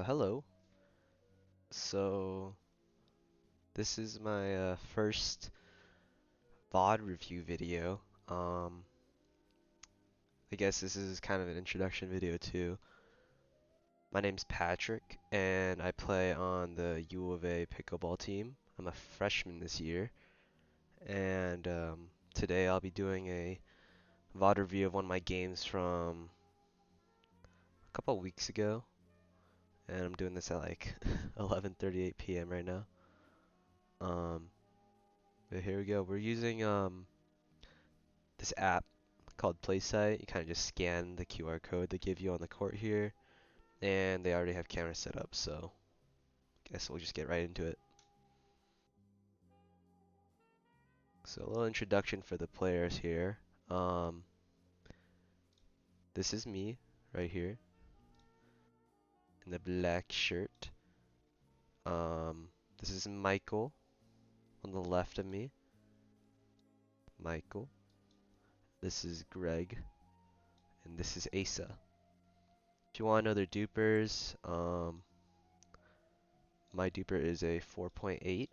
Hello. So, this is my first VOD review video. I guess this is kind of an introduction video too. My name's Patrick, and I play on the U of A pickleball team. I'm a freshman this year, and today I'll be doing a VOD review of one of my games from a couple of weeks ago, and I'm doing this at like 11:38 p.m. right now. Um, but here we go. We're using this app called PlaySite. You kind of just scan the QR code they give you on the court here, and they already have cameras set up, so I guess we'll just get right into it. So a little introduction for the players here. Um, this is me right here in the black shirt. This is Michael on the left of me. Michael. This is Greg, and this is Asa. If you want to know their dupers, my duper is a 4.8.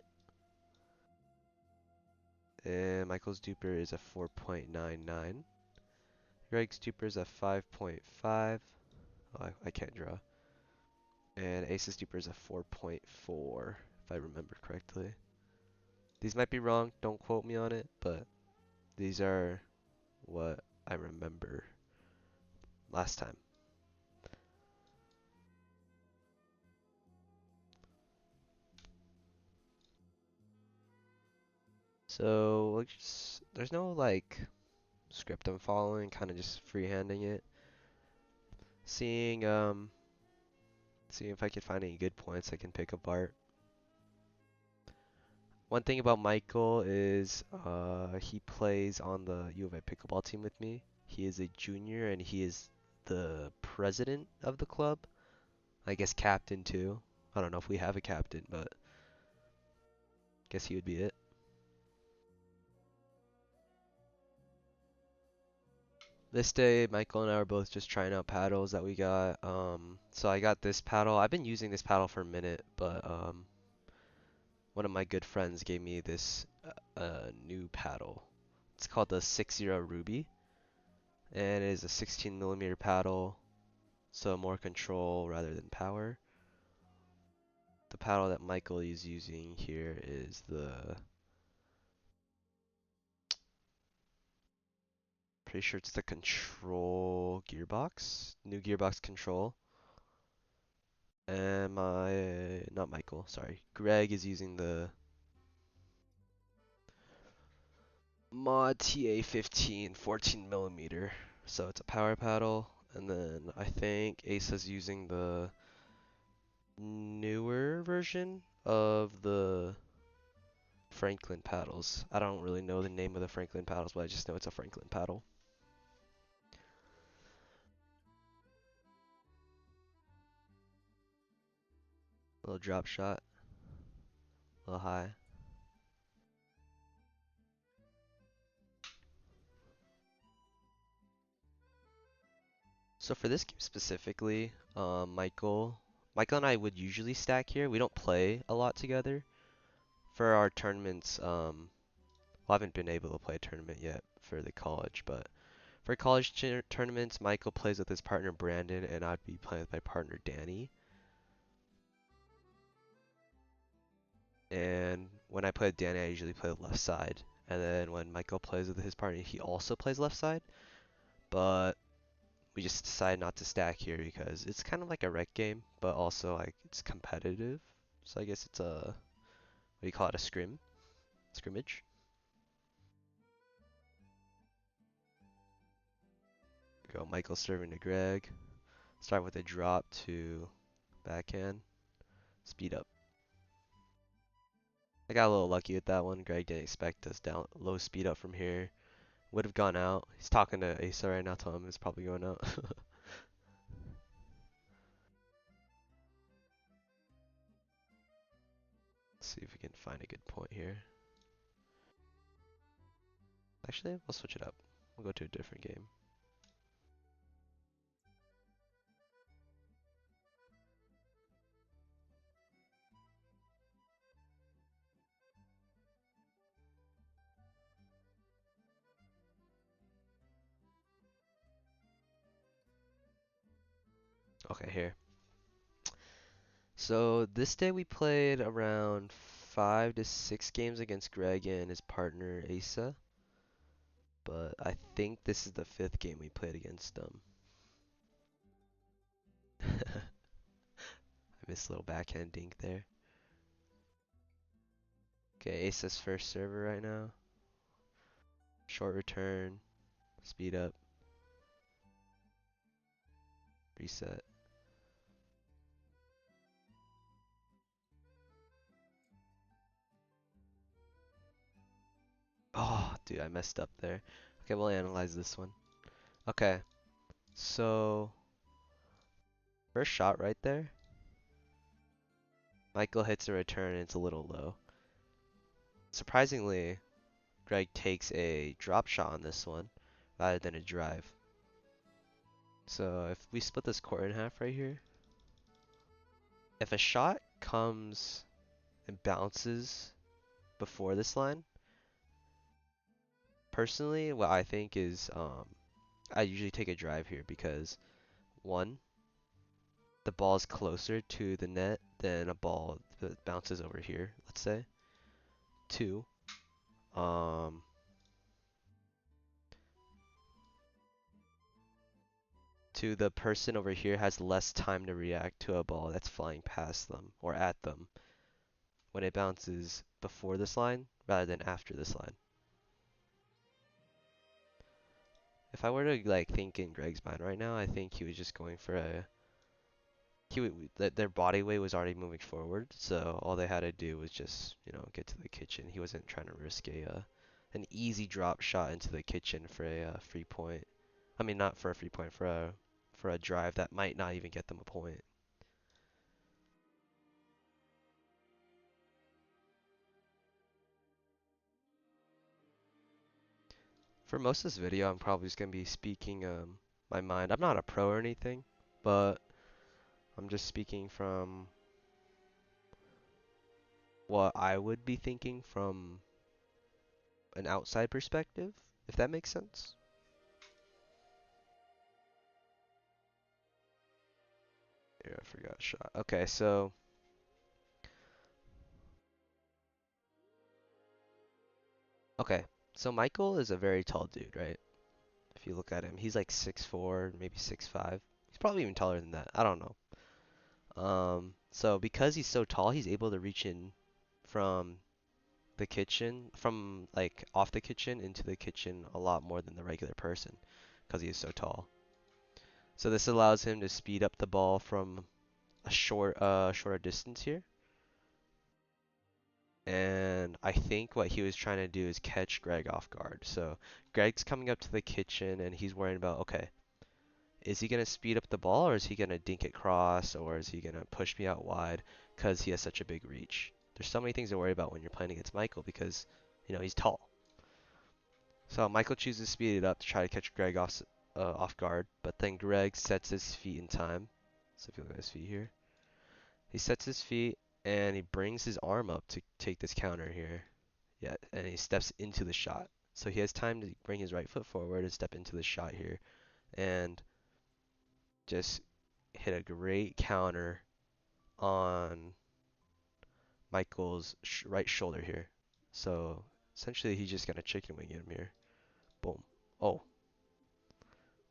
And Michael's duper is a 4.99. Greg's duper is a 5.5. Oh, I can't draw. And Ace's duper is a 4.4, if I remember correctly. These might be wrong, don't quote me on it, but these are what I remember last time. So there's no like script I'm following, kind of just freehanding it. Seeing seeing if I can find any good points I can pick apart. One thing about Michael is he plays on the U of A pickleball team with me. He is a junior and he is the president of the club. I guess captain too. I don't know if we have a captain, but guess he would be it. This day, Michael and I were both just trying out paddles that we got. So I got this paddle. I've been using this paddle for a minute, but one of my good friends gave me this new paddle. It's called the 60 Ruby, and it is a 16 millimeter paddle, so more control rather than power. The paddle that Michael is using here is pretty sure it's the control gearbox, new gearbox control. And not Michael, sorry, Greg is using the Mod TA15 14 millimeter. So it's a power paddle. And then I think Asa's using the newer version of the Franklin paddles. I don't really know the name of the Franklin paddles, but I just know it's a Franklin paddle. Little drop shot, a little high. So for this game specifically, Michael and I would usually stack here. We don't play a lot together. For our tournaments, well, I haven't been able to play a tournament yet for the college, but for college tournaments, Michael plays with his partner Brandon, and I'd be playing with my partner Danny. And when I play with Danny, I usually play the left side. And then when Michael plays with his partner, he also plays left side. But we just decided not to stack here because it's kind of like a rec game, but also like it's competitive. So I guess it's a, what do you call it, a scrimmage. Go Michael serving to Greg. Start with a drop to backhand. Speed up. I got a little lucky with that one. Greg didn't expect us down low speed up from here. Would have gone out. He's talking to Asa right now, telling him it's probably going out. Let's see if we can find a good point here. Actually, we'll switch it up. We'll go to a different game. Okay, here. So this day we played around 5 to 6 games against Greg and his partner Asa, but I think this is the fifth game we played against them. I missed a little backhand dink there. Okay, Asa's first server right now. Short return, speed up, reset. Oh, dude, I messed up there. Okay, we'll analyze this one. Okay, so first shot right there. Michael hits a return and it's a little low. Surprisingly, Greg takes a drop shot on this one rather than a drive. So if we split this court in half right here, if a shot comes and bounces before this line, personally, what I think is I usually take a drive here because one, the ball is closer to the net than a ball that bounces over here, let's say. Two, um, the person over here has less time to react to a ball that's flying past them or at them when it bounces before this line rather than after this line. If I were to like think in Greg's mind right now, I think he was just going for a their body weight was already moving forward, so all they had to do was just, get to the kitchen. He wasn't trying to risk an easy drop shot into the kitchen for a free point. I mean, not for a free point, for a drive that might not even get them a point. For most of this video, I'm probably just gonna be speaking my mind. I'm not a pro or anything, but I'm just speaking from what I would be thinking from an outside perspective, if that makes sense. Yeah, I forgot shot. Okay, so Michael is a very tall dude, right? If you look at him, he's like 6'4", maybe 6'5". He's probably even taller than that. I don't know. So because he's so tall, he's able to reach in from the kitchen, from like off the kitchen into the kitchen a lot more than the regular person, because he is so tall. So this allows him to speed up the ball from a shorter distance here. And I think what he was trying to do is catch Greg off guard. So Greg's coming up to the kitchen and he's worrying about, okay, is he going to speed up the ball or is he going to dink it cross or is he going to push me out wide because he has such a big reach? There's so many things to worry about when you're playing against Michael because, he's tall. So Michael chooses to speed it up to try to catch Greg off guard, but then Greg sets his feet in time. So if you look at his feet here, he sets his feet and he brings his arm up to take this counter here. Yeah, and he steps into the shot. So he has time to bring his right foot forward and step into the shot here and just hit a great counter on Michael's right shoulder here. So essentially he's just gonna chicken wing him here. Boom. Oh,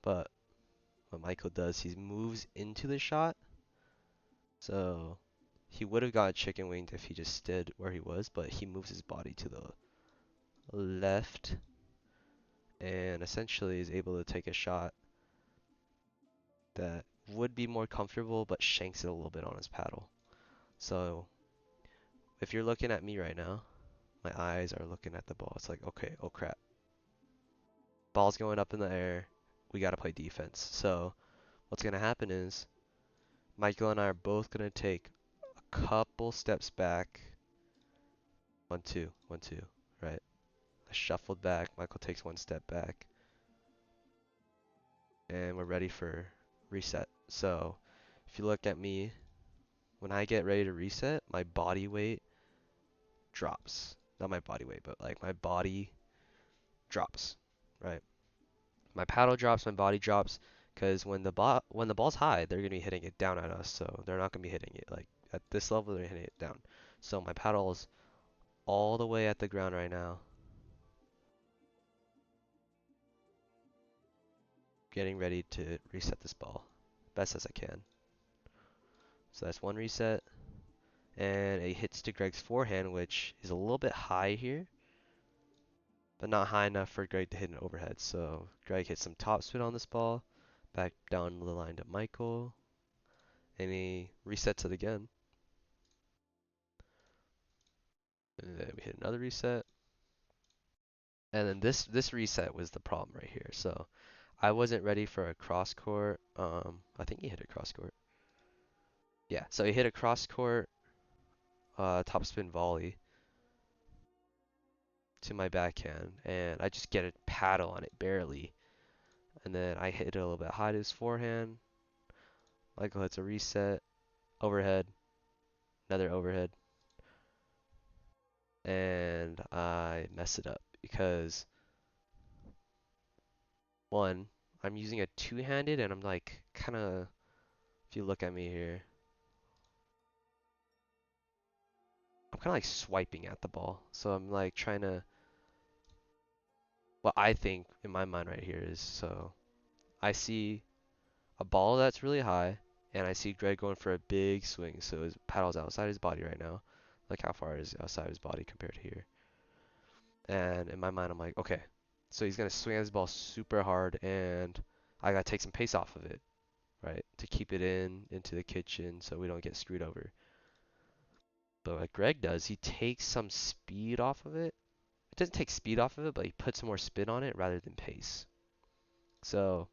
but what Michael does, he moves into the shot. So he would have got chicken winged if he just stood where he was, but he moves his body to the left and essentially is able to take a shot that would be more comfortable, but shanks it a little bit on his paddle. So if you're looking at me right now, my eyes are looking at the ball. It's like, okay, oh crap. Ball's going up in the air. We got to play defense. So what's going to happen is Michael and I are both going to take a couple steps back. 1, 2, 1, 2, right? I shuffled back. Michael takes one step back. And we're ready for reset. So if you look at me, when I get ready to reset, my body weight drops. Not my body weight, but like my body drops, right? My paddle drops, my body drops, Because when the ball's high, they're gonna be hitting it down at us, so they're not gonna be hitting it like at this level. They're hitting it down. So my paddle is all the way at the ground right now, getting ready to reset this ball best as I can. So that's one reset, and it hits to Greg's forehand, which is a little bit high here, but not high enough for Greg to hit an overhead. So Greg hits some topspin on this ball, back down the line to Michael, and he resets it again. And then we hit another reset. And then this reset was the problem right here. So I wasn't ready for a cross court. I think he hit a cross court. Yeah, so he hit a cross court topspin volley to my backhand, and I just get a paddle on it barely. And then I hit it a little bit high to his forehand. Michael hits a reset, overhead, another overhead, and I mess it up because one, I'm using a two-handed, and I'm like kind of, if you look at me here, I'm kind of like swiping at the ball. So I'm like trying to, what I think in my mind right here is, so I see a ball that's really high, and I see Greg going for a big swing. So his paddle's outside his body right now. Like how far is outside his body compared to here? And in my mind, I'm like, okay, so he's gonna swing at his ball super hard, and I gotta take some pace off of it, right, to keep it into the kitchen so we don't get screwed over. But what Greg does, he takes some speed off of it. It doesn't take speed off of it, but he puts some more spin on it rather than pace. So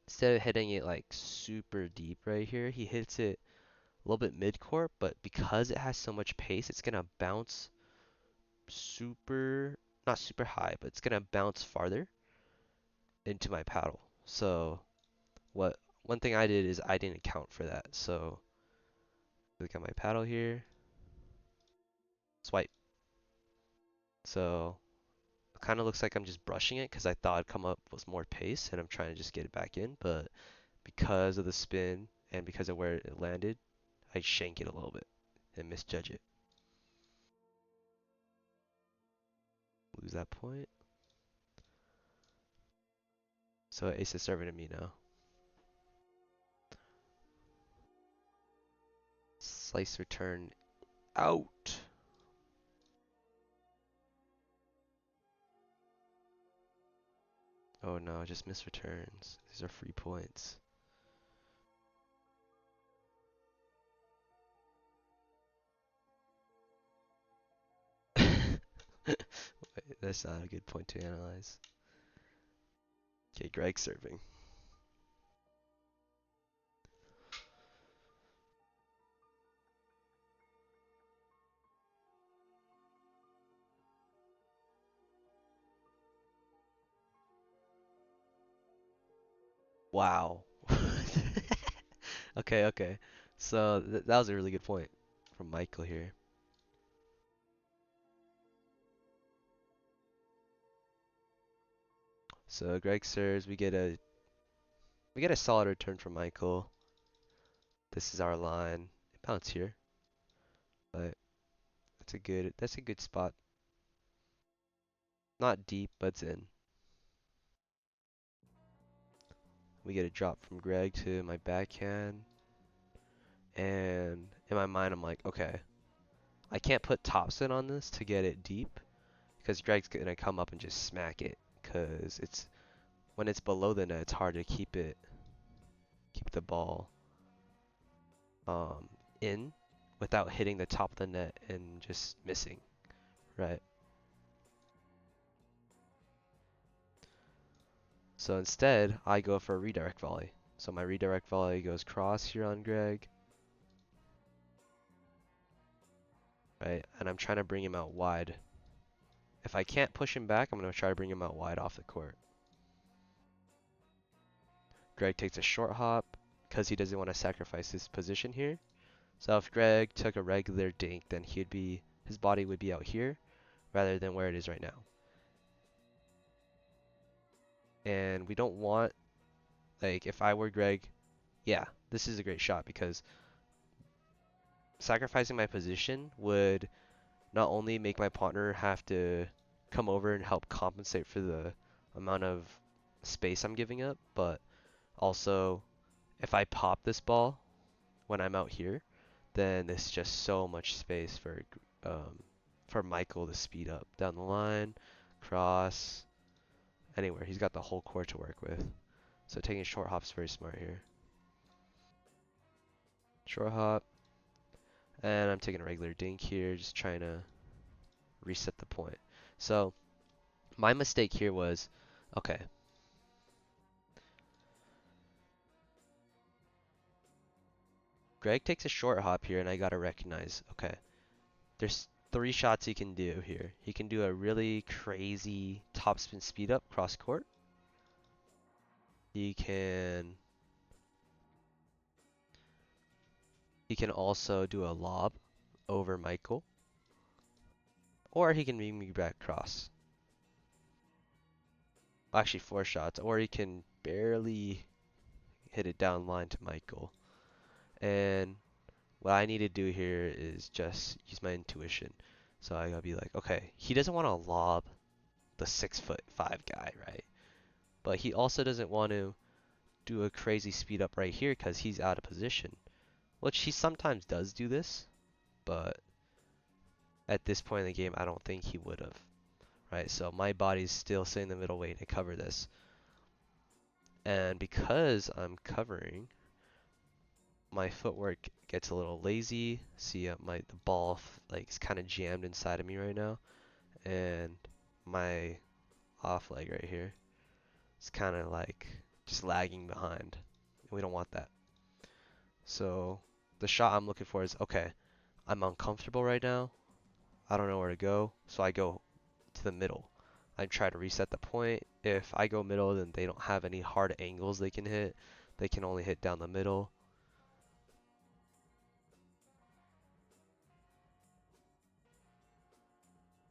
instead of hitting it like super deep right here, he hits it a little bit mid-court, but because it has so much pace, it's gonna bounce super, not super high, but it's gonna bounce farther into my paddle. So what one thing I did is I didn't account for that. So look at my paddle here, swipe. So it kind of looks like I'm just brushing it because I thought it'd come up with more pace and I'm trying to just get it back in, but because of the spin and because of where it landed, I shank it a little bit and misjudge it. Lose that point. So ace is serving to me now. Slice return out. Oh no, just missed returns. These are free points. Wait, that's not a good point to analyze. Okay, Greg serving. Wow. Okay, okay. So that was a really good point from Michael here. So Greg serves, we get a solid return from Michael. This is our line. Bounce here, but that's a good spot. Not deep, but it's in. We get a drop from Greg to my backhand, and in my mind I'm like, okay, I can't put topspin on this to get it deep because Greg's gonna come up and just smack it. Cause it's when it's below the net, it's hard to keep the ball um, in without hitting the top of the net and just missing, right? So instead, I go for a redirect volley. So my redirect volley goes cross here on Greg, right? And I'm trying to bring him out wide. If I can't push him back, I'm going to try to bring him out wide off the court. Greg takes a short hop because he doesn't want to sacrifice his position here. So if Greg took a regular dink, then his body would be out here rather than where it is right now. And we don't want Like if I were Greg, yeah, this is a great shot because sacrificing my position would not only make my partner have to come over and help compensate for the amount of space I'm giving up, but also if I pop this ball when I'm out here, then there's just so much space um, for Michael to speed up down the line, cross, anywhere. He's got the whole court to work with. So taking short hop's very smart here. Short hop, and I'm taking a regular dink here, just trying to reset the point. So my mistake here was, okay, Greg takes a short hop here, and I gotta recognize, okay, there's three shots he can do here. He can do a really crazy topspin speed up cross court. He can he can also do a lob over Michael, or he can bring me back cross. Actually, four shots, or he can barely hit it down line to Michael. And what I need to do here is just use my intuition. So I gotta be like, okay, he doesn't want to lob the 6'5" guy, right? But he also doesn't want to do a crazy speed up right here because he's out of position. Which he sometimes does do this, but at this point in the game, I don't think he would have, right? So my body's still sitting in the middle waiting to cover this. And because I'm covering, my footwork gets a little lazy. See, the ball like is kind of jammed inside of me right now, and my off leg right here is kind of like just lagging behind. We don't want that. So the shot I'm looking for is, okay, I'm uncomfortable right now. I don't know where to go, so I go to the middle. I try to reset the point. If I go middle, then they don't have any hard angles they can hit. They can only hit down the middle.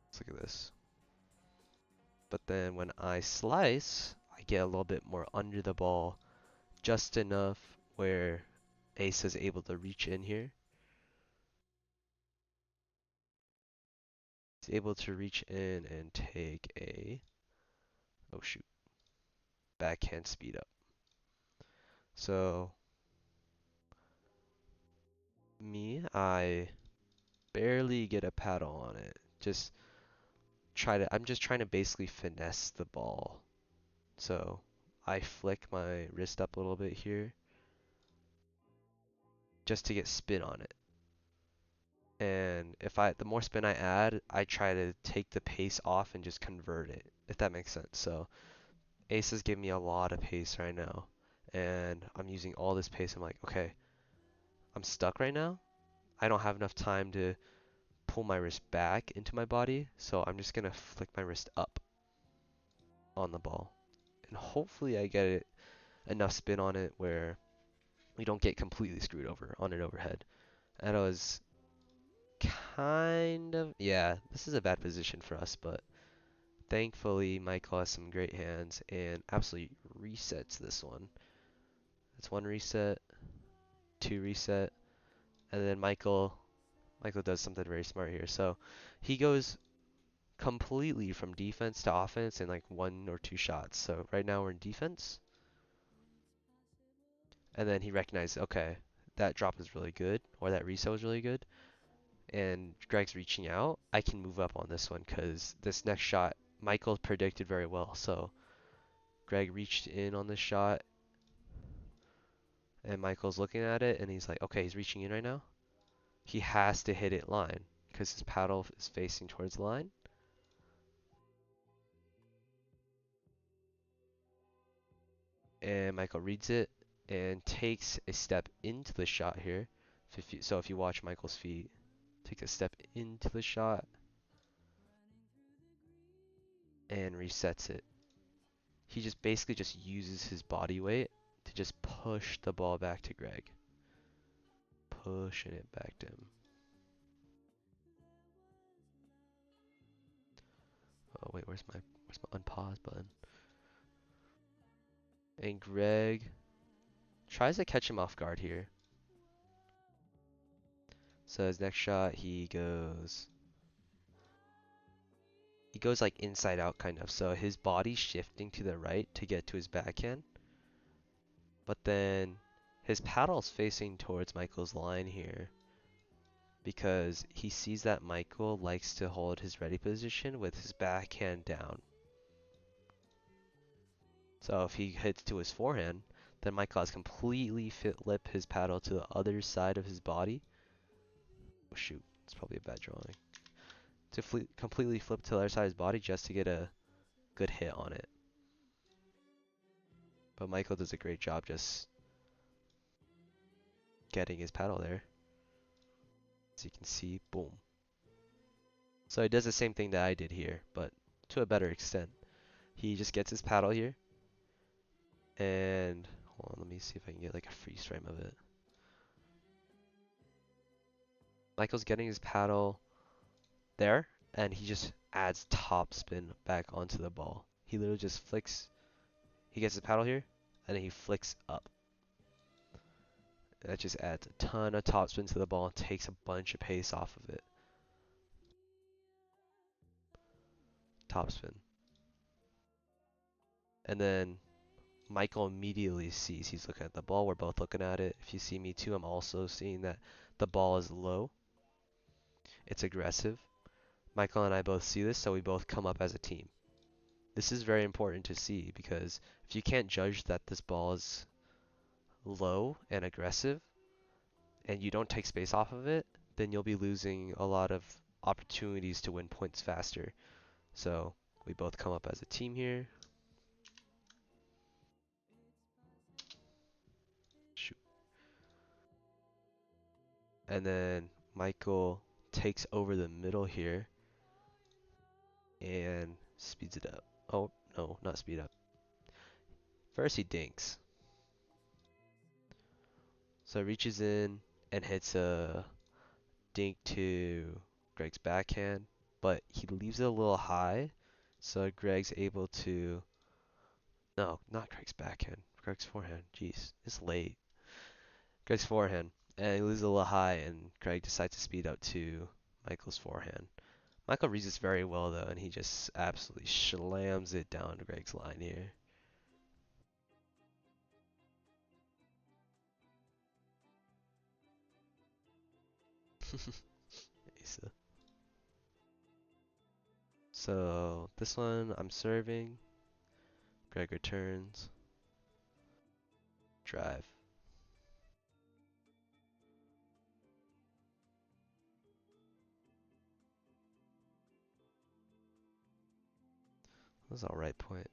Let's look at this. But then when I slice, I get a little bit more under the ball, just enough where Ace is able to reach in here. He's able to reach in and take a, oh shoot, backhand speed up. So I barely get a paddle on it. I'm just trying to basically finesse the ball. So I flick my wrist up a little bit here just to get spin on it. And the more spin I add, I try to take the pace off and just convert it, if that makes sense. So Ace is giving me a lot of pace right now, and I'm using all this pace. I'm like, okay, I'm stuck right now. I don't have enough time to pull my wrist back into my body, so I'm just gonna flick my wrist up on the ball. And hopefully I get enough spin on it where we don't get completely screwed over on an overhead. And I was kind of, yeah, this is a bad position for us, but thankfully Michael has some great hands and absolutely resets this one. That's one reset, two reset, and then Michael does something very smart here. So he goes completely from defense to offense in like one or two shots. So right now we're in defense, and then he recognized, okay, that drop was really good, or that reset was really good, and Greg's reaching out. I can move up on this one because this next shot, Michael predicted very well. So Greg reached in on this shot, and Michael's looking at it, and he's like, okay, he's reaching in right now. He has to hit it line because his paddle is facing towards the line. And Michael reads it and takes a step into the shot here. So if you watch Michael's feet, take a step into the shot and resets it. He just basically just uses his body weight to just push the ball back to Greg. Pushing it back to him. Oh wait, where's my unpause button? And Greg tries to catch him off guard here. So his next shot, he goes like inside out kind of. So his body's shifting to the right to get to his backhand. But then his paddle's facing towards Michael's line here because he sees that Michael likes to hold his ready position with his backhand down. So if he hits to his forehand, then Michael has completely flip his paddle to the other side of his body. Oh shoot, it's probably a bad drawing. To completely flip to the other side of his body just to get a good hit on it. But Michael does a great job just getting his paddle there. As you can see, boom. So he does the same thing that I did here, but to a better extent. He just gets his paddle here, and hold on, let me see if I can get like a freeze frame of it. Michael's getting his paddle there, and he just adds top spin back onto the ball. He literally just flicks, he gets his paddle here, and then he flicks up. That just adds a ton of top spin to the ball and takes a bunch of pace off of it. Top spin. And then Michael immediately sees he's looking at the ball. We're both looking at it. If you see me too, I'm also seeing that the ball is low. It's aggressive. Michael and I both see this, so we both come up as a team. This is very important to see because if you can't judge that this ball is low and aggressive and you don't take space off of it, then you'll be losing a lot of opportunities to win points faster. So we both come up as a team here. Shoot. And then Michael takes over the middle here and speeds it up. Oh, no, not speed up. First he dinks. So reaches in and hits a dink to Greg's backhand, but he leaves it a little high, so Greg's able to, no, not Greg's backhand, Greg's forehand, jeez, it's late. Greg's forehand, and he leaves it a little high, and Greg decides to speed up to Michael's forehand. Michael reads this very well though, and he just absolutely slams it down to Greg's line here. Asa. So this one I'm serving. Greg returns. Drive. That was all right point.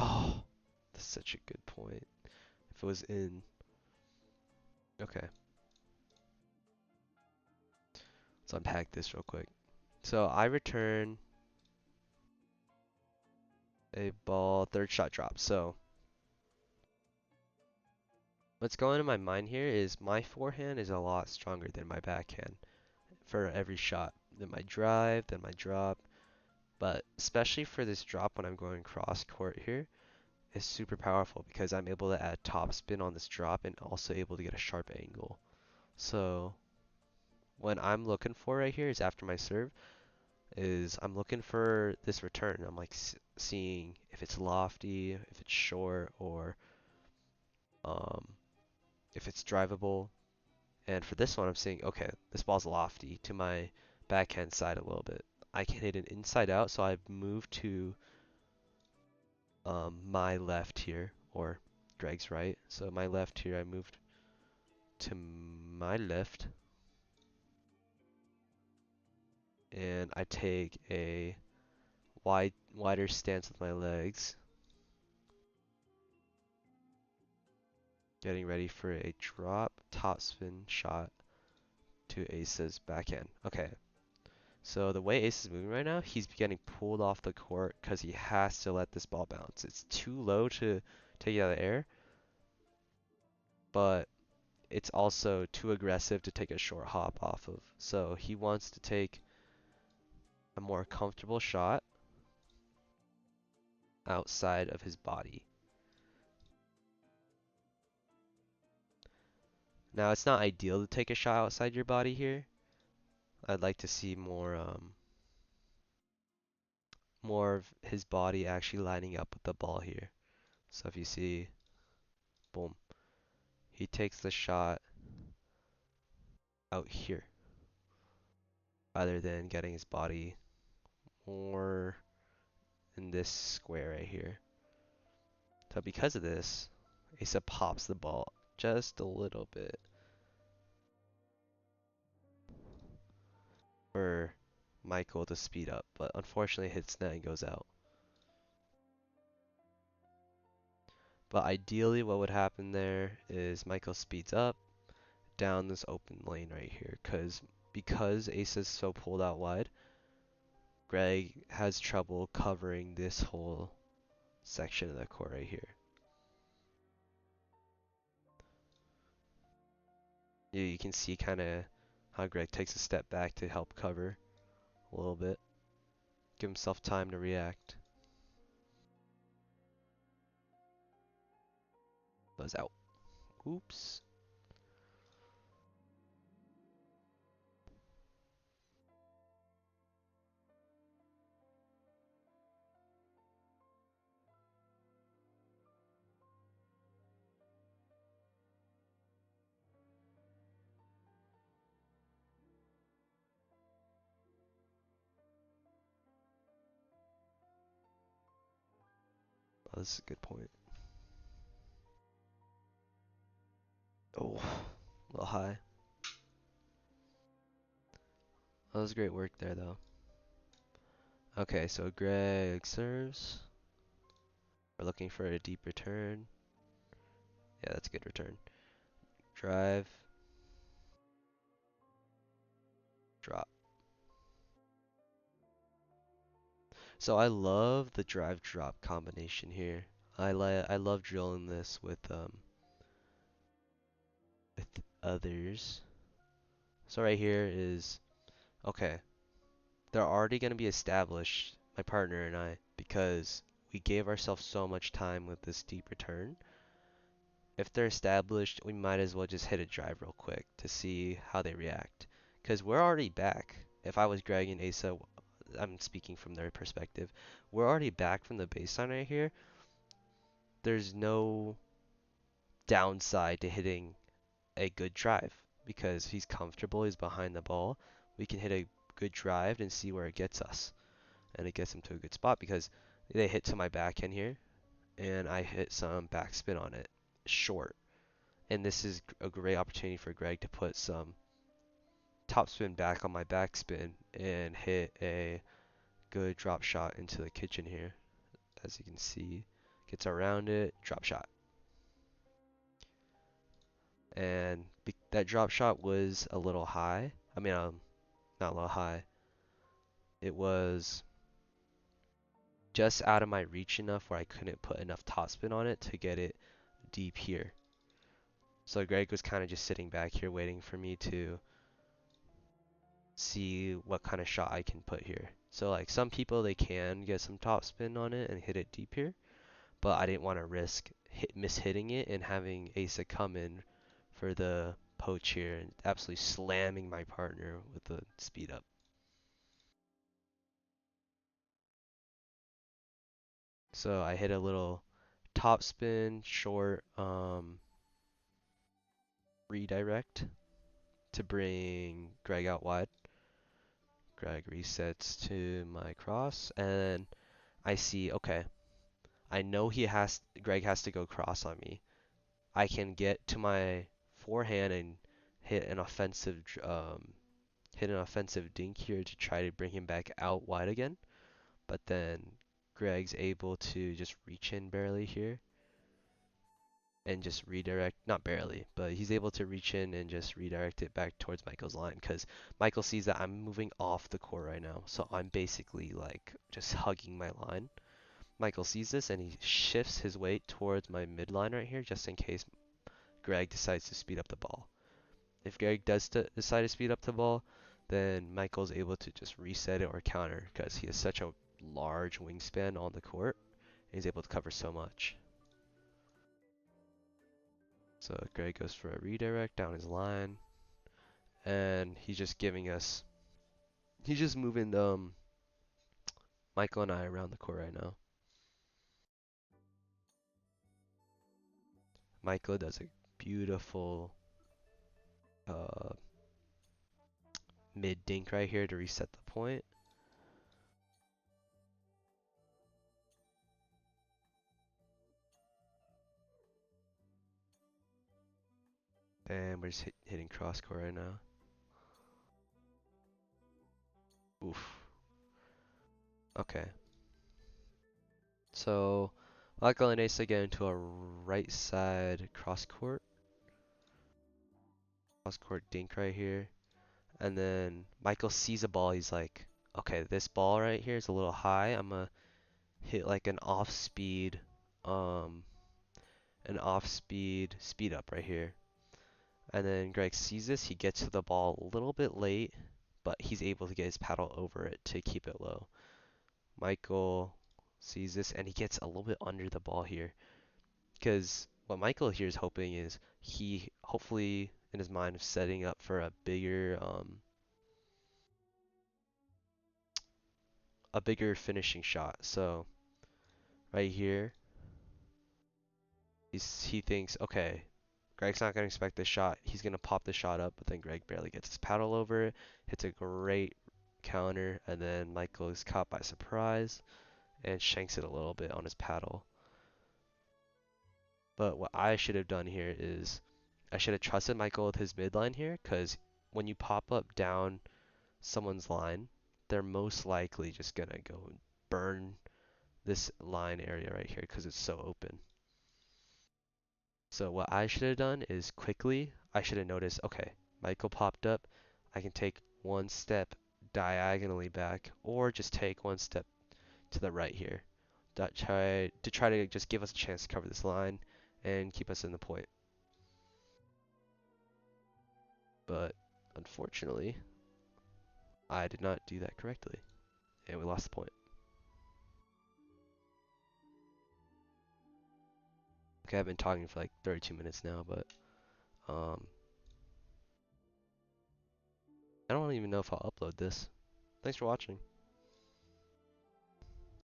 Oh, that's such a good point. If it was in. Okay. Let's unpack this real quick. So I return a ball, third shot drop. So what's going in my mind here is my forehand is a lot stronger than my backhand for every shot. Then my drive, then my drop. But especially for this drop when I'm going cross court here, is super powerful because I'm able to add top spin on this drop and also able to get a sharp angle. So what I'm looking for right here is after my serve is I'm looking for this return. I'm like seeing if it's lofty, if it's short, or um, if it's drivable. And for this one, I'm saying, okay, this ball's lofty to my backhand side a little bit. I can hit it inside out, so I've moved to my left here, or Greg's right. So my left here, I moved to my left, and I take a wider stance with my legs, getting ready for a drop top spin shot to Ace's backhand. Okay, so the way Ace is moving right now, he's getting pulled off the court because he has to let this ball bounce. It's too low to take it out of the air. but it's also too aggressive to take a short hop off of. So he wants to take a more comfortable shot outside of his body. Now it's not ideal to take a shot outside your body here. I'd like to see more of his body actually lining up with the ball here. So if you see, boom, he takes the shot out here rather than getting his body more in this square right here. So because of this, Asa pops the ball just a little bit for Michael to speed up, but unfortunately hits net and goes out. But ideally what would happen there is Michael speeds up down this open lane right here, because Asa's so pulled out wide, Greg has trouble covering this whole section of the court right here. You can see kind of how Greg takes a step back to help cover a little bit, give himself time to react. Buzz out. Oops. Oh, this is a good point. Oh, a little high. That was great work there, though. Okay, so Greg serves. We're looking for a deep return. Yeah, that's a good return. Drive. Drop. So I love the drive drop combination here. I love drilling this with others. So right here is okay. They're already gonna be established, my partner and I, because we gave ourselves so much time with this deep return. If they're established, we might as well just hit a drive real quick to see how they react. Because we're already back. If I was Greg and Asa, I'm speaking from their perspective. We're already back from the baseline right here. There's no downside to hitting a good drive because he's comfortable, he's behind the ball. We can hit a good drive and see where it gets us. And it gets him to a good spot because they hit to my backhand here and I hit some backspin on it short. And this is a great opportunity for Greg to put some topspin back on my backspin and hit a good drop shot into the kitchen here. As you can see, gets around it, drop shot. And that drop shot was a little high. I mean, not a little high. It was just out of my reach enough where I couldn't put enough topspin on it to get it deep here. So Greg was kind of just sitting back here waiting for me to see what kind of shot I can put here. So like some people, they can get some topspin on it and hit it deep here, but I didn't want to risk mishitting it and having Asa come in for the poach here and absolutely slamming my partner with the speed up. So I hit a little topspin short redirect to bring Greg out wide. Greg resets to my cross, and I see, okay, I know Greg has to go cross on me. I can get to my forehand and hit an offensive dink here to try to bring him back out wide again. But then Greg's able to just reach in barely here and just redirect, not barely, but he's able to reach in and just redirect it back towards Michael's line because Michael sees that I'm moving off the court right now. So I'm basically like just hugging my line. Michael sees this and he shifts his weight towards my midline right here just in case Greg decides to speed up the ball. If Greg does decide to speed up the ball, then Michael's able to just reset it or counter because he has such a large wingspan on the court. He's able to cover so much. So Greg goes for a redirect down his line, and he's just moving Michael and I around the court right now. Michael does a beautiful uh, mid dink right here to reset the point. And we're just hitting cross court right now. Oof. Okay. So Michael and Asa get into a right side cross court dink right here. And then Michael sees a ball. He's like, okay, this ball right here is a little high. I'm gonna hit like um, an off speed up right here. And then Greg sees this. He gets to the ball a little bit late, but he's able to get his paddle over it to keep it low. Michael sees this and he gets a little bit under the ball here. Because what Michael here is hoping is he hopefully in his mind is setting up for a bigger finishing shot. So right here, he thinks, okay, Greg's not gonna expect this shot. He's gonna pop the shot up, but then Greg barely gets his paddle over it. Hits a great counter, and then Michael is caught by surprise and shanks it a little bit on his paddle. But what I should have done here is I should have trusted Michael with his midline here, because when you pop up down someone's line, they're most likely just gonna go and burn this line area right here because it's so open. So what I should have done is quickly, I should have noticed, okay, Michael popped up, I can take one step diagonally back, or just take one step to the right here. Try to just give us a chance to cover this line and keep us in the point. But unfortunately, I did not do that correctly, and we lost the point. Okay, I've been talking for like 32 minutes now, but um, I don't even know if I'll upload this. Thanks for watching.